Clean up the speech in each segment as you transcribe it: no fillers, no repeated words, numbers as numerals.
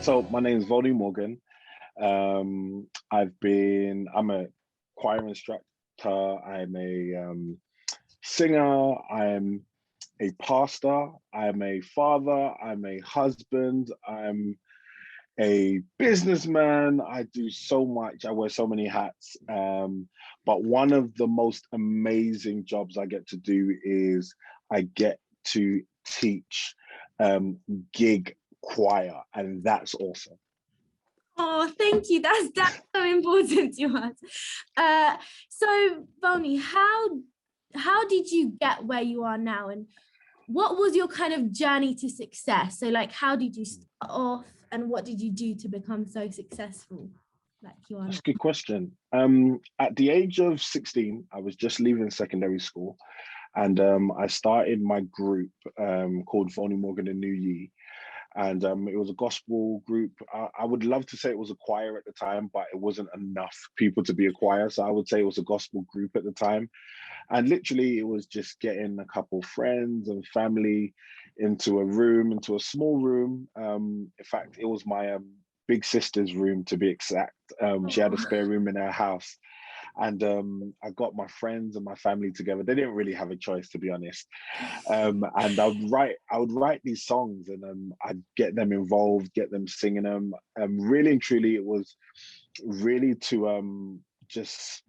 So my name is Volney Morgan. I'm a choir instructor. I'm a singer. I'm a pastor. I'm a father. I'm a husband. I'm a businessman. I do so much. I wear so many hats. But one of the most amazing jobs I get to do is I get to teach gig choir, and that's awesome. Oh, thank you. That's so important to us. So, Volney, how did you get where you are now, and what was your kind of journey to success? So, like, how did you start off, and what did you do to become so successful like you are now? That's a good question. At the age of 16, I was just leaving secondary school, and I started my group called Volney Morgan and New Ye. And it was a gospel group. I would love to say it was a choir at the time, but it wasn't enough people to be a choir. So I would say it was a gospel group at the time. And literally it was just getting a couple friends and family into a small room. In fact, it was my big sister's room, to be exact. She had a spare room in her house. And I got my friends and my family together. They didn't really have a choice, to be honest. And I would write these songs, and I'd get them involved, get them singing them. Really and truly, it was really to just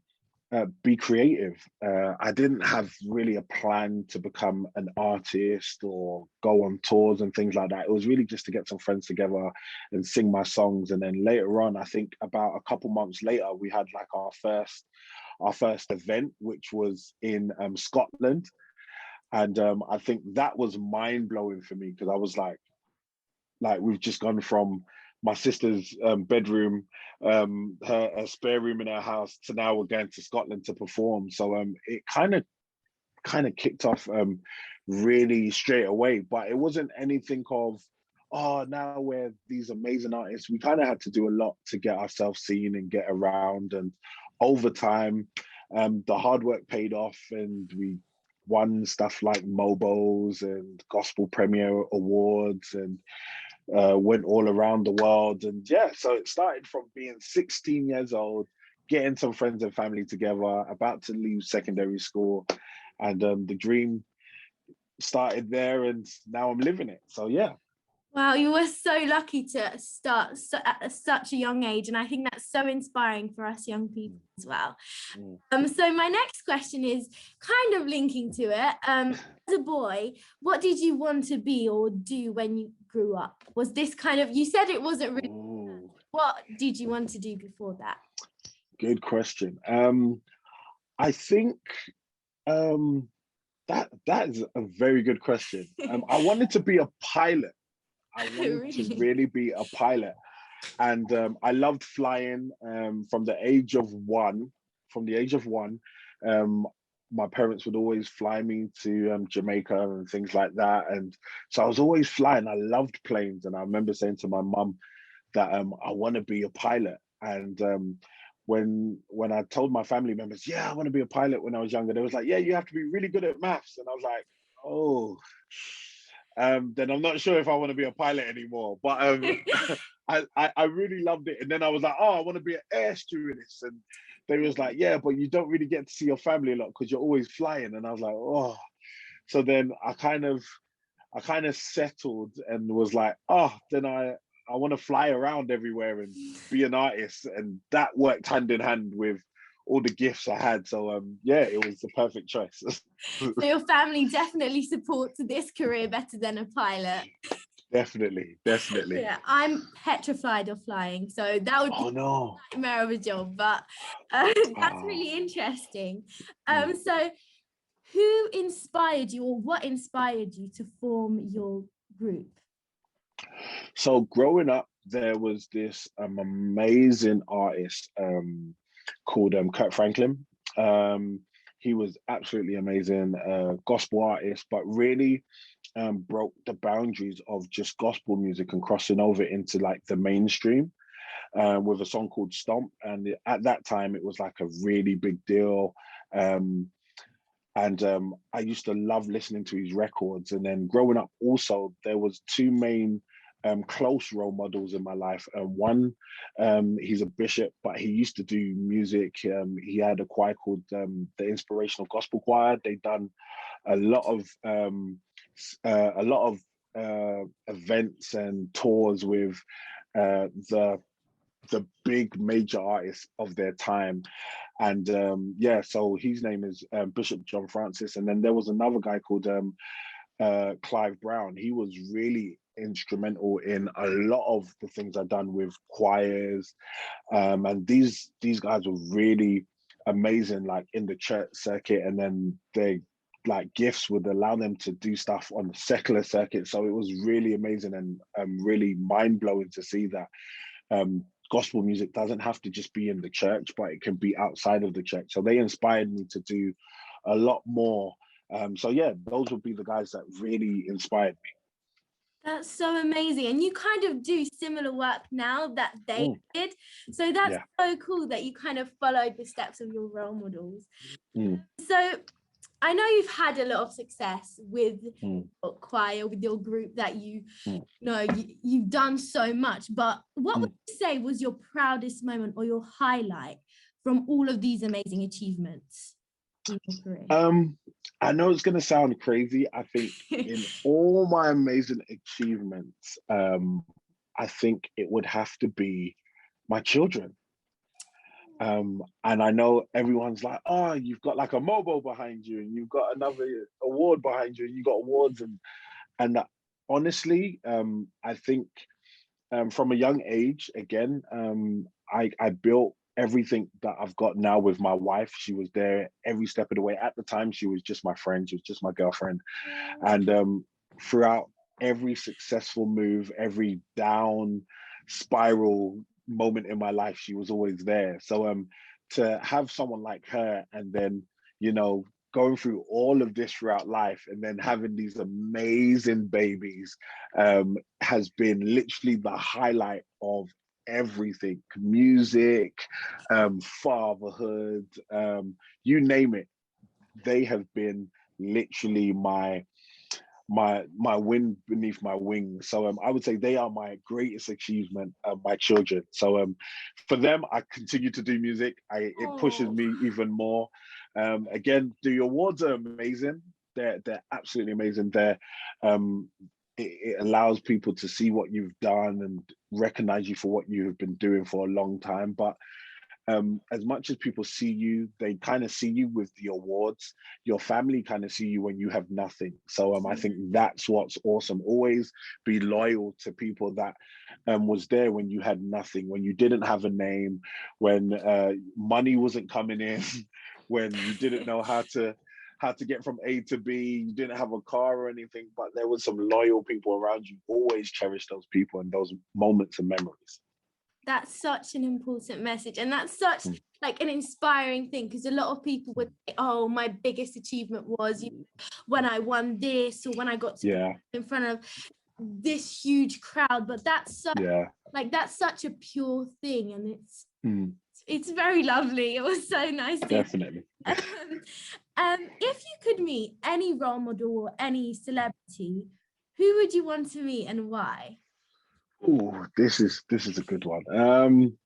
be creative. I didn't have really a plan to become an artist or go on tours and things like that. It was really just to get some friends together and sing my songs. And then later on, I think about a couple months later, we had like our first event, which was in Scotland. And I think that was mind blowing for me, because I was like we've just gone from my sister's bedroom, her spare room in her house, to now we're going to Scotland to perform. So it kind of kicked off really straight away, but it wasn't anything of, oh, now we're these amazing artists. We kind of had to do a lot to get ourselves seen and get around. And over time, the hard work paid off, and we won stuff like MOBOs and Gospel Premier Awards, and went all around the world. And yeah, so it started from being 16 years old, getting some friends and family together, about to leave secondary school, and the dream started there, and now I'm living it. So yeah. Wow, you were so lucky to start at such a young age, and I think that's so inspiring for us young people as well. So my next question is kind of linking to it. As a boy, what did you want to be or do when you grew up? Was this kind of, you said it wasn't really, what did you want to do before that? Good question. I think that is a very good question. I wanted to be a pilot. I wanted to really be a pilot, and I loved flying from the age of one. My parents would always fly me to Jamaica and things like that, and so I was always flying. I loved planes, and I remember saying to my mum that I want to be a pilot. And when I told my family members, yeah, I want to be a pilot when I was younger, they was like, yeah, you have to be really good at maths, and I was like, oh. Then I'm not sure if I want to be a pilot anymore, but I really loved it. And then I was like, oh, I want to be an air stewardess. And they was like, yeah, but you don't really get to see your family a lot because you're always flying. And I was like, oh. So then I kind of settled and was like, oh, then I want to fly around everywhere and be an artist. And that worked hand in hand with all the gifts I had. So yeah, it was the perfect choice. So your family definitely supports this career better than a pilot. Definitely. Yeah, I'm petrified of flying, so that would be a nightmare of a job, but that's really interesting. So who inspired you, or what inspired you to form your group? So growing up, there was this amazing artist called Kurt Franklin. He was absolutely amazing, gospel artist, but really broke the boundaries of just gospel music and crossing over into like the mainstream with a song called Stomp. And at that time, it was like a really big deal. And I used to love listening to his records. And then growing up also, there was two main close role models in my life. One, he's a bishop, but he used to do music. He had a choir called the Inspirational Gospel Choir. They've done a lot of events and tours with the big major artists of their time. And yeah, so his name is Bishop John Francis. And then there was another guy called Clive Brown. He was really instrumental in a lot of the things I've done with choirs. And these guys were really amazing, like in the church circuit, and then they like gifts would allow them to do stuff on the secular circuit. So it was really amazing and really mind-blowing to see that gospel music doesn't have to just be in the church, but it can be outside of the church. So they inspired me to do a lot more. So yeah, those would be the guys that really inspired me. That's so amazing. And you kind of do similar work now that they did. So that's so cool that you kind of followed the steps of your role models. So I know you've had a lot of success with your choir, with your group, that you've done so much, but what would you say was your proudest moment or your highlight from all of these amazing achievements in your career? I know it's going to sound crazy. I think in all my amazing achievements, I think it would have to be my children. And I know everyone's like, oh, you've got like a MOBO behind you, and you've got another award behind you, and you got awards, and honestly, I think from a young age, again, I built everything that I've got now with my wife. She was there every step of the way. At the time, she was just my friend. She was just my girlfriend. And throughout every successful move, every down spiral moment in my life, she was always there. So to have someone like her, and then, you know, going through all of this throughout life, and then having these amazing babies has been literally the highlight of everything. Music, fatherhood, you name it. They have been literally my wind beneath my wings. So I would say they are my greatest achievement, my children. So for them, I continue to do music. It pushes me even more. Again, the awards are amazing. They're absolutely amazing. It allows people to see what you've done and recognize you for what you have been doing for a long time. But as much as people see you, they kind of see you with the awards. Your family kind of see you when you have nothing. So I think that's what's awesome. Always be loyal to people that was there when you had nothing, when you didn't have a name, when money wasn't coming in, when you didn't know how to get from A to B, you didn't have a car or anything, but there was some loyal people around you. Always cherish those people and those moments and memories. That's such an important message, and that's such like an inspiring thing, because a lot of people would say, oh, my biggest achievement was when I won this, or when I got to in front of this huge crowd. But that's such that's such a pure thing, and it's very lovely. It was so nice. Definitely. If you could meet any role model or any celebrity, who would you want to meet and why? Oh, this is a good one.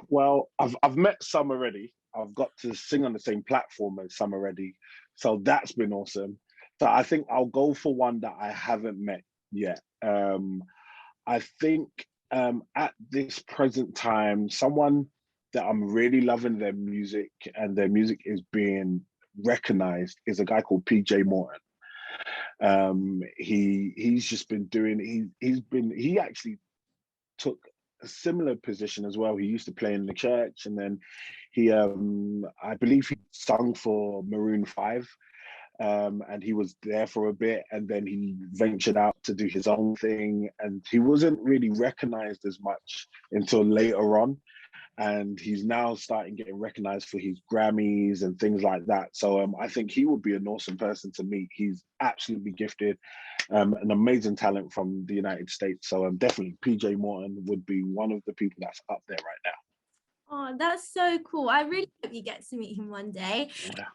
Well, I've met some already. I've got to sing on the same platform as some already, so that's been awesome. So I think I'll go for one that I haven't met yet. I think at this present time, someone that I'm really loving their music, and their music is being recognized, is a guy called PJ Morton. He's just been doing, he actually took a similar position as well. He used to play in the church, and then he I believe he sung for Maroon 5, and he was there for a bit, and then he ventured out to do his own thing, and he wasn't really recognized as much until later on. And he's now starting getting recognized for his Grammys and things like that. So I think he would be an awesome person to meet. He's absolutely gifted, an amazing talent from the United States. So definitely PJ Morton would be one of the people that's up there right now. Oh, that's so cool. I really hope you get to meet him one day.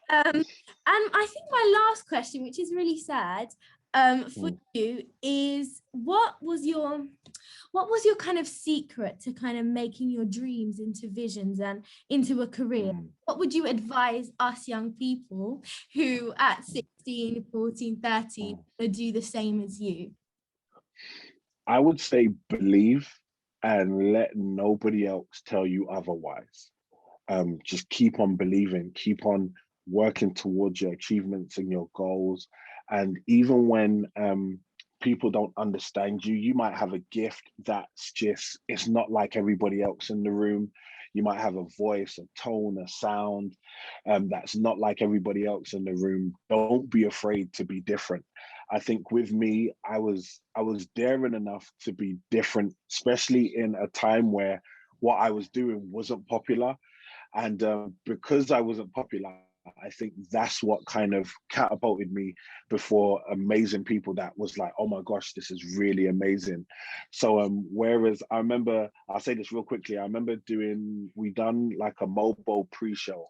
And I think my last question, which is really sad, for you is what was your kind of secret to kind of making your dreams into visions and into a career? What would you advise us young people who at 16, 14, 13 do the same as you? I would say believe and let nobody else tell you otherwise. Just keep on believing, keep on working towards your achievements and your goals. And even when people don't understand you, you might have a gift that's just, it's not like everybody else in the room. You might have a voice, a tone, a sound that's not like everybody else in the room. Don't be afraid to be different. I think with me, I was daring enough to be different, especially in a time where what I was doing wasn't popular. And because I wasn't popular, I think that's what kind of catapulted me before amazing people that was like, oh my gosh, this is really amazing. So whereas I remember, I'll say this real quickly, I remember we done like a MOBO pre-show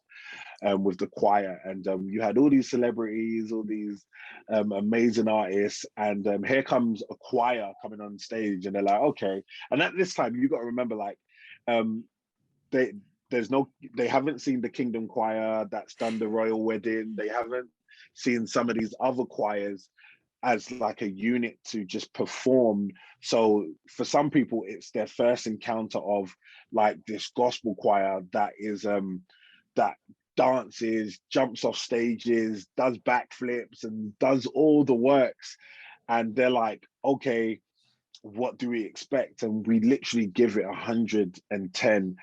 with the choir, and you had all these celebrities, all these amazing artists, and here comes a choir coming on stage, and they're like, okay. And at this time, you got to remember, like, they haven't seen the Kingdom Choir that's done the Royal Wedding. They haven't seen some of these other choirs as like a unit to just perform. So for some people, it's their first encounter of like this gospel choir that is that dances, jumps off stages, does backflips, and does all the works. And they're like, okay, what do we expect? And we literally give it 110.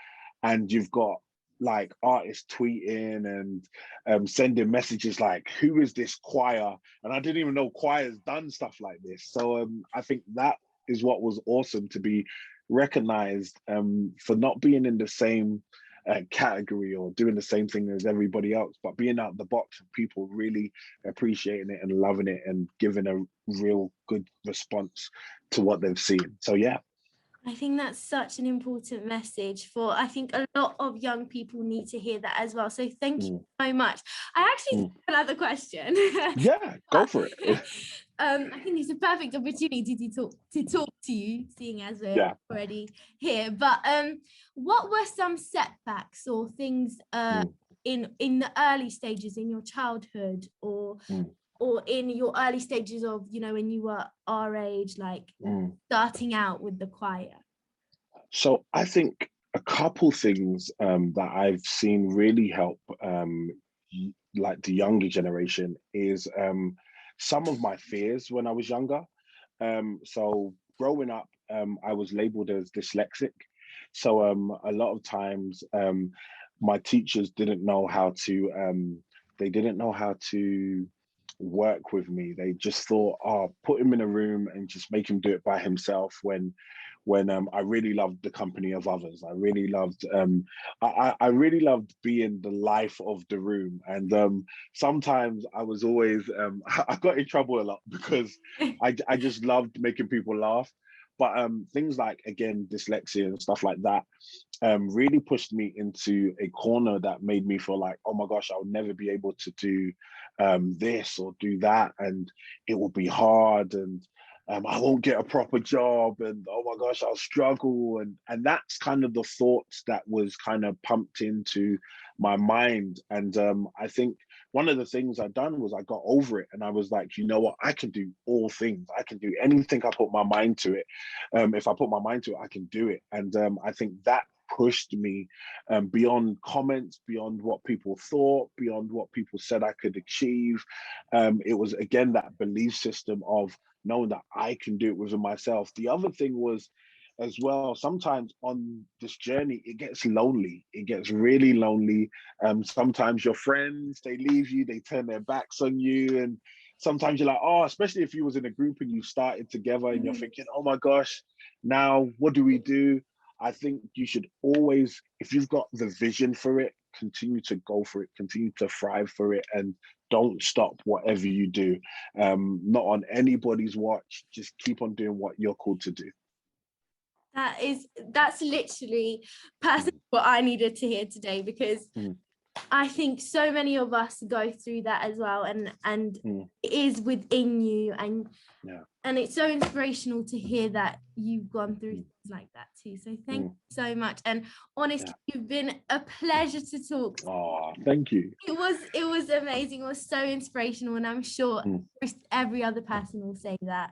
And you've got like artists tweeting and sending messages like, who is this choir? And I didn't even know choirs done stuff like this. So I think that is what was awesome, to be recognized for not being in the same category or doing the same thing as everybody else, but being out the box and people really appreciating it and loving it and giving a real good response to what they've seen. So yeah. I think that's such an important message I think a lot of young people need to hear that as well. So thank you so much. I actually have another question. Yeah, go for it. I think it's a perfect opportunity to talk to you, seeing as we're already here. But what were some setbacks or things in the early stages in your childhood or in your early stages of, when you were our age, like starting out with the choir? So I think a couple things that I've seen really help like the younger generation is some of my fears when I was younger. So growing up, I was labeled as dyslexic. So a lot of times my teachers didn't know how to work with me. They just thought, oh, put him in a room and just make him do it by himself, when I really loved the company of others. I really loved I really loved being the life of the room. And sometimes I was always I got in trouble a lot because I just loved making people laugh. But things like, again, dyslexia and stuff like that really pushed me into a corner that made me feel like, oh my gosh, I'll never be able to do this or do that, and it will be hard, and I won't get a proper job, and oh my gosh, I'll struggle. And that's kind of the thoughts that was kind of pumped into my mind. And I think one of the things I done was I got over it, and I was like, you know what, I can do all things. I can do anything I put my mind to it. If I put my mind to it, I can do it. And I think that pushed me beyond comments, beyond what people thought, beyond what people said I could achieve. It was, again, that belief system of knowing that I can do it within myself. The other thing was, as well, sometimes on this journey, it gets lonely. It gets really lonely. Sometimes your friends, they leave you, they turn their backs on you. And sometimes you're like, oh, especially if you was in a group and you started together and you're thinking, oh my gosh, now what do we do? I think you should always, if you've got the vision for it, continue to go for it, continue to thrive for it, and don't stop whatever you do. Not on anybody's watch, just keep on doing what you're called to do. That's literally personally what I needed to hear today, because I think so many of us go through that as well, and it is within you, and it's so inspirational to hear that you've gone through things like that too. So thank you so much, and honestly, you've been a pleasure to talk to. Oh, thank you. It was amazing. It was so inspirational, and I'm sure every other person will say that.